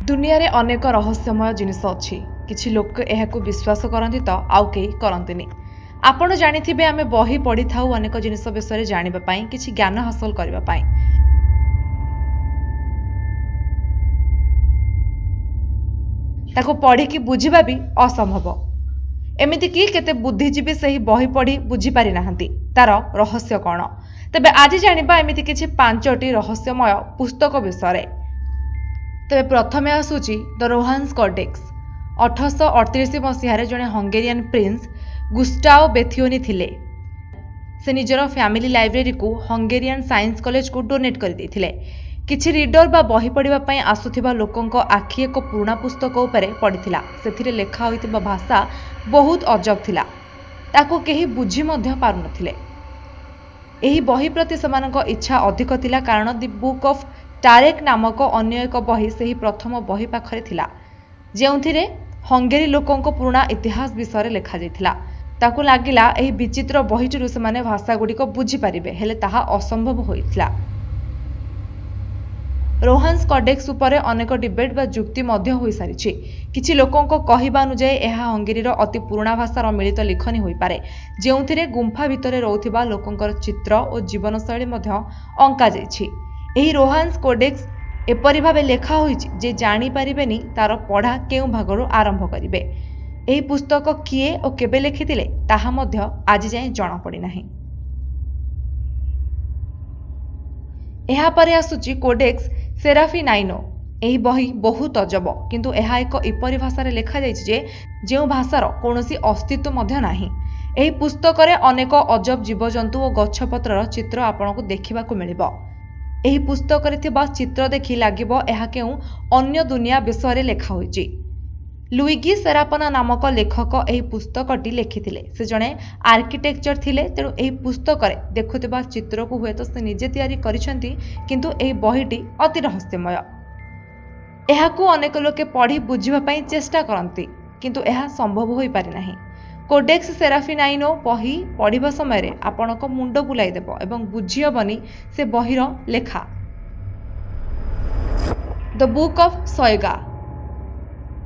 दुनिया रे अनेक रहस्यमय जिनिस अच्छी किछि लोक एहाकु विश्वास करती तो आउ केही करंतिनी। आपण जानिथिबे आमे बही पढ़ी थाउ अनेक जिनिस विषय जानिबा पई किछि ज्ञान हासिल करबा पई। ताको पढ़ी कि बुझिबा भी असंभव। एमिति कि केते बुद्धिजीवी सही बही पढ़ी बुझी पारि नाहंती तार रहस्य कौन। तबे आज जानिबा एमिति किछि 5टी रहस्यमय पुस्तक विषय। तेरे प्रथमे आसूची द रोहान्स कोडेक्स। 1838 मसीह जड़े हंगेरियन प्रिंस गुस्टाओ बेथियोनी थिले। से निजर फैमिली लाइब्रेरी को हंगेरियन साइंस कॉलेज को डोनेट कर देथिले। किछि रीडर बा बही पढ़िबा पई आसुथिबा लोकंक आखि एक पुराना पुस्तक उपरे पड़िथिला। सेथिरे लेखा होइतिबा भाषा बहुत अजब थिला। ताको केही बुझी मध्य पारु नथिले। एही बही प्रति समानक इच्छा अधिक थिला कारण दि बुक ऑफ टारेक नामक अन्य एक बही से प्रथम बही पाखरे थिला जेउथिरे हंगेरी लोकंक पुराना इतिहास विषय लिखा जाइथिला। ताकु लागिला एही विचित्र बहीटिरु सेमाने भाषा गुडी को बुझी पारिबे हेले ताहा असंभव होइथिला। रोहान्स कोडेक्स उपरे अनेक डिबेट बा जुक्ति मध्य होई सारिछि। किछि लोकंक कहिबा अनुଯାयी एहा हंगेरीर अति पुराना भाषार मिलित लिखनी होई पारे जेउथिरे गुंफा भितरे रहउथिबा लोकंकर चित्र और जीवनशैली मध्य अंका जाइछि। एही रोहान्स कोडेक्स एपरि भावे लेखा होइछि जे जानि पारिबेनी तार पढ़ा केउ भागरु आरंभ करिवे। एही पुस्तक किए और केबे लिखिथिले ताहा मध्य आज जाय जणा पड़ि नाही। एहा परे आसुची कोडेक्स सेराफिनाइनो। एही बही बहुत अजब किंतु एहा एक इपरि भाषारे लेखा जाइछि जे जेउ भाषार कोनोसी अस्तित्व मध्य नाही। एही पुस्तकरे अनेक अजब जीवजंतु और गछपत्रर चित्र आपनकु देखिबाकु मिलिबो। एही पुस्तकरे थिबा चित्र देखि लागिबो एहा केउ अन्य दुनिया विषय लेखा होइछि। लुइगी सेरापना नामक लेखक एही पुस्तकटी लिखिथिले। से जणे आर्किटेक्चर थिले तेणु एही पुस्तकरे देखुथिबा चित्र को हुए तो से निजे तैयारी करिसेंती किंतु एही बहीटी अति रहस्यमय। एहाकू अनेक लोके पढ़ी बुझिबा पई चेष्टा करंती किंतु एहा संभव होई पारि नाही। कोडेक्स सेराफिनाइनो बही पढ़िबा समय आपणक मुंड बुलाई देबो एवं बुझियबनी से बहीर लेखा। The book of Soyga.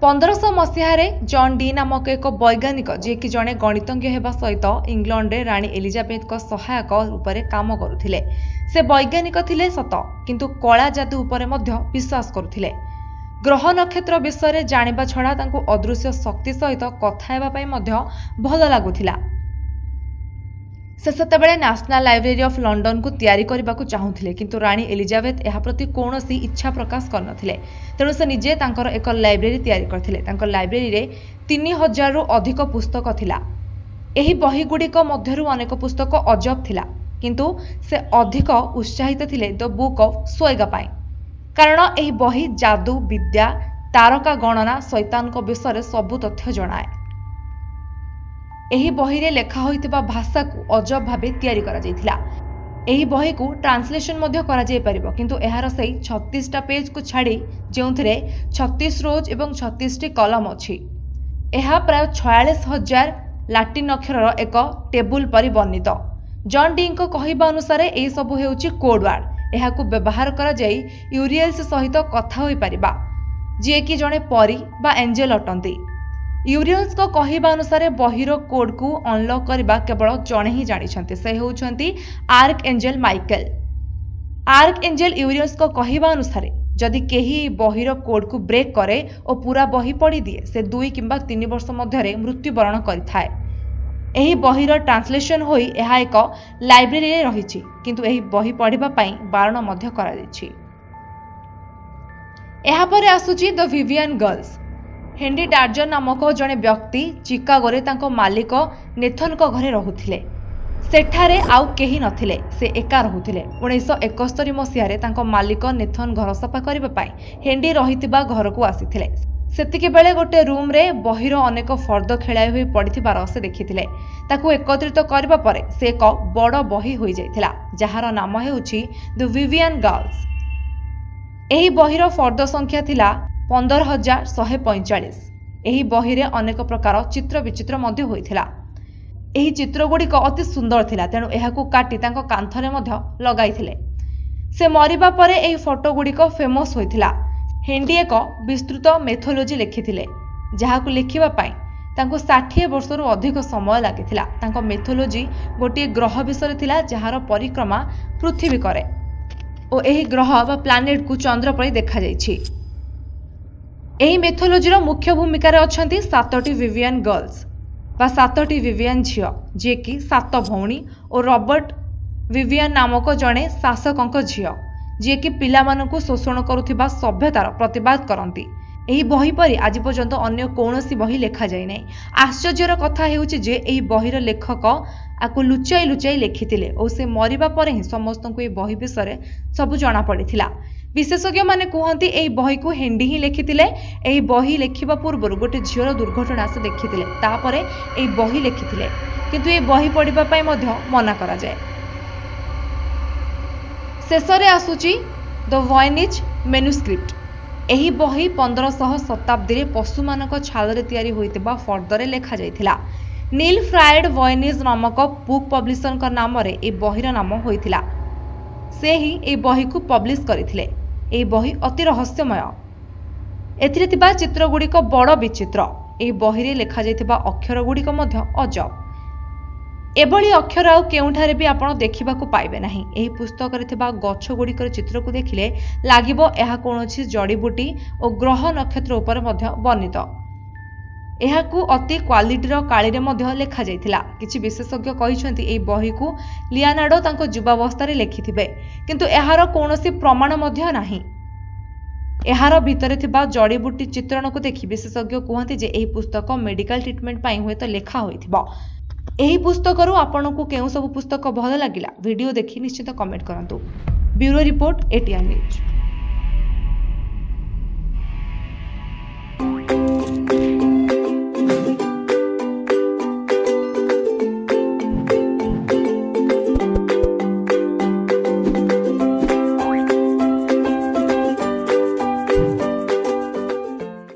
1500 मसीहारे जॉन डी नामक एक वैज्ञानिक जे कि जणे गणितज्ञ हेबा सहित इंग्लैंड रे रानी एलिजाबेथ को सहायक रूपरे काम करुथिले। से वैज्ञानिक थिले सत किंतु कला जादू उपरे मध्य विश्वास करुथिले। ग्रह नक्षत्र विषय जानिबा छड़ा तांको अदृश्य शक्ति सहित कथा हेबा पई मध्य भल लागुथिला। से सेतेबेले नेशनल लाइब्रेरी ऑफ लंडन को तैयारी करबाकू चाहुथिले किंतु रानी एलिजाबेथ एहा प्रति कोनोसी इच्छा प्रकाश करनथिले। तेणु से निजे तांकर एक लाइब्रेरी तैयारी करथिले। तांकर लाइब्रेरी रे 3000 रु अधिक पुस्तक थिला। एही बही गुडीक मध्यरु अनेक पुस्तक अजब थिला किंतु से अधिक उत्साहित थिले द बुक ऑफ सोएगा पाई कारण एही बही जादू विद्या तारका गणना शैतान को विषय सबु तथ्य जणाए। एही बही रे लेखा होइतिबा भाषा को अजब भाबे तैयारी करा जाइथिला। एही बही को ट्रांसलेशन मध्य करा जाय परिबो किंतु एहार सही 36 टा पेज को छाडी जेउथिरे 36 रोज एवं 36 टी कलम अछि। एहा प्राय 46000 लाटिन अक्षरर एक टेबुल परि वर्णित। जॉन डी को कहिबा अनुसार एही सब हेउची कोड वर्ड। एहाकू व्यवहार करा जाई यूरियल्स सहित कथा होई परिबा जे कि जणे परी बा एंजेल अटंती। यूरियल्स को कहिबा अनुसार बहिरो कोड को अनलॉक करबा केवल जणे ही जानि छथि से हेउछंती archangel Michael. Archangel Uriel's को कहिबा अनुसार जदि केही बहिरो कोड को ब्रेक करे और पूरा बही पढ़ी दिए से 2 किंबा 3 वर्ष मध्यरे मृत्युवरण करिथाय। एही बहीर ट्रांसलेशन होई एहा एक लाइब्रेरी रे रहिछि किंतु एही बही पढ़िबा पई बारण मध्य करा जाइछि। एहा परे आसुछि the Vivian girls. Henry Darger नामक जणे व्यक्ति चिकागो रे तांको मालिक नेथन को घरे रहुथिले। सेठारे आउ केही नथिले से एका रहुथिले। 1971 मसीह रे तांको मालिक नेथन घर सफा करबा पई हेनरी रहितिबा घर को आसीथिले। सेतिके बेले गोटे रूम रे बहीर अनेक फर्द खेलाय होई पड़िथिबार से देखिथिले। ताकू एकत्रित करबा परे से एक बड़ बही होई जाइथिला जहार नाम हेउछि द विवियन गर्ल्स। एही बहीर फर्द संख्या थिला 15145। एही बही रे अनेक प्रकार चित्र विचित्र मध्य होइथिला। एही चित्र गुड़िक अति सुंदर थिला तेणु एहाकू काटी तांको कांथरे मध्य लगाइथिले। से मरिबा परे एही फोटो गुड़िक फेमस होइथिला। ହେଣ୍ଡି ଏକ ବିସ୍ତୃତ ମେଥୋଲୋଜି ଲେଖିଥିଲେ, ଯାହାକୁ ଲେଖିବା ପାଇଁ ତାଙ୍କୁ 60 ବର୍ଷରୁ ଅଧିକ ସମୟ ଲାଗିଥିଲା। ତାଙ୍କ ମେଥୋଲୋଜି ଗୋଟିଏ ଗ୍ରହ ବିଷୟରେ ଥିଲା ଯାହାର ପରିକ୍ରମା ପୃଥିବୀ କରେ ଓ ଏହି ଗ୍ରହ ବା ପ୍ଲାନେଟକୁ ଚନ୍ଦ୍ର ପରି ଦେଖାଯାଇଛି। ଏହି ମେଥୋଲୋଜିର ମୁଖ୍ୟ ଭୂମିକାରେ ଅଛନ୍ତି 7ଟି ଭିଭିଆନ୍ ଗର୍ଲସ ବା 7ଟି ଭିଭିଆନ୍ ଝିଅ, ଯିଏକି 7 ଭଉଣୀ, ଓ ରବର୍ଟ ଭିଭିଆନ୍ ନାମକ ଜଣେ ଶାସକଙ୍କ ଝିଅ, ଯିଏକି ପିଲାମାନଙ୍କୁ ଶୋଷଣ କରୁଥିବା ସଭ୍ୟତାର ପ୍ରତିବାଦ କରନ୍ତି। ଏହି ବହି ପରି ଆଜି ପର୍ଯ୍ୟନ୍ତ ଅନ୍ୟ କୌଣସି ବହି ଲେଖାଯାଇ ନାହିଁ। ଆଶ୍ଚର୍ଯ୍ୟର କଥା ହେଉଛି ଯେ ଏହି ବହିର ଲେଖକ ଆକୁ ଲୁଚାଇ ଲୁଚାଇ ଲେଖିଥିଲେ ଓ ସେ ମରିବା ପରେ ହିଁ ସମସ୍ତଙ୍କୁ ଏହି ବହି ବିଷୟରେ ସବୁ ଜଣାପଡ଼ିଥିଲା। ବିଶେଷଜ୍ଞମାନେ କୁହନ୍ତି ଏହି ବହିକୁ ହେଣ୍ଡି ହିଁ ଲେଖିଥିଲେ। ଏହି ବହି ଲେଖିବା ପୂର୍ବରୁ ଗୋଟେ ଝିଅର ଦୁର୍ଘଟଣା ସେ ଦେଖିଥିଲେ, ତାପରେ ଏହି ବହି ଲେଖିଥିଲେ, କିନ୍ତୁ ଏହି ବହି ପଢ଼ିବା ପାଇଁ ମଧ୍ୟ ମନା କରାଯାଏ। ଶେଷରେ ଆସୁଛି ଦ ଭଏନିଜ ମେନୁସ୍କ୍ରିପ୍ଟ। ଏହି ବହି 1500 ଶତାବ୍ଦୀରେ ପଶୁମାନଙ୍କ ଛାଲରେ ତିଆରି ହୋଇଥିବା ଫର୍ଦ୍ଦରେ ଲେଖାଯାଇଥିଲା। ନିଲ୍ ଫ୍ରାଏଡ ଭଏନିଜ ନାମକ ବୁକ୍ ପବ୍ଲିସରଙ୍କ ନାମରେ ଏହି ବହିର ନାମ ହୋଇଥିଲା। ସେ ହିଁ ଏହି ବହିକୁ ପବ୍ଲିଶ କରିଥିଲେ। ଏହି ବହି ଅତି ରହସ୍ୟମୟ। ଏଥିରେ ଥିବା ଚିତ୍ରଗୁଡ଼ିକ ବଡ଼ ବିଚିତ୍ର। ଏହି ବହିରେ ଲେଖାଯାଇଥିବା ଅକ୍ଷରଗୁଡ଼ିକ ମଧ୍ୟ ଅଜବ। ଏଭଳି ଅକ୍ଷର ଆଉ କେଉଁଠାରେ ବି ଆପଣ ଦେଖିବାକୁ ପାଇବେ ନାହିଁ। ଏହି ପୁସ୍ତକରେ ଥିବା ଗଛଗୁଡ଼ିକର ଚିତ୍ରକୁ ଦେଖିଲେ ଲାଗିବ ଏହା କୌଣସି ଜଡ଼ିବୁଟି ଓ ଗ୍ରହ ନକ୍ଷତ୍ର ଉପରେ ମଧ୍ୟ ବର୍ଣ୍ଣିତ। ଏହାକୁ ଅତି କ୍ୱାଲିଟିର କାଳିରେ ମଧ୍ୟ ଲେଖାଯାଇଥିଲା। କିଛି ବିଶେଷଜ୍ଞ କହିଛନ୍ତି ଏହି ବହିକୁ ଲିଓନାର୍ଡୋ ତାଙ୍କ ଯୁବାବସ୍ଥାରେ ଲେଖିଥିବେ, କିନ୍ତୁ ଏହାର କୌଣସି ପ୍ରମାଣ ମଧ୍ୟ ନାହିଁ। ଏହାର ଭିତରେ ଥିବା ଜଡ଼ିବୁଟି ଚିତ୍रणକୁ ଦେଖି ବିଶେଷଜ୍ଞ କୁହନ୍ତି ଯେ ଏହି ପୁସ୍ତକ ମେଡିକାଲ ଟ୍ରିଟମେଣ୍ଟ ପାଇଁ ହୁଏତ ଲେଖା ହୋଇଥିବ। ଏହି ପୁସ୍ତକରୁ ଆପଣଙ୍କୁ କେଉଁ ସବୁ ପୁସ୍ତକ ଭଲ ଲାଗିଲା ଭିଡ଼ିଓ ଦେଖି ନିଶ୍ଚିତ କମେଣ୍ଟ କରନ୍ତୁ। Bureau report, ATN news.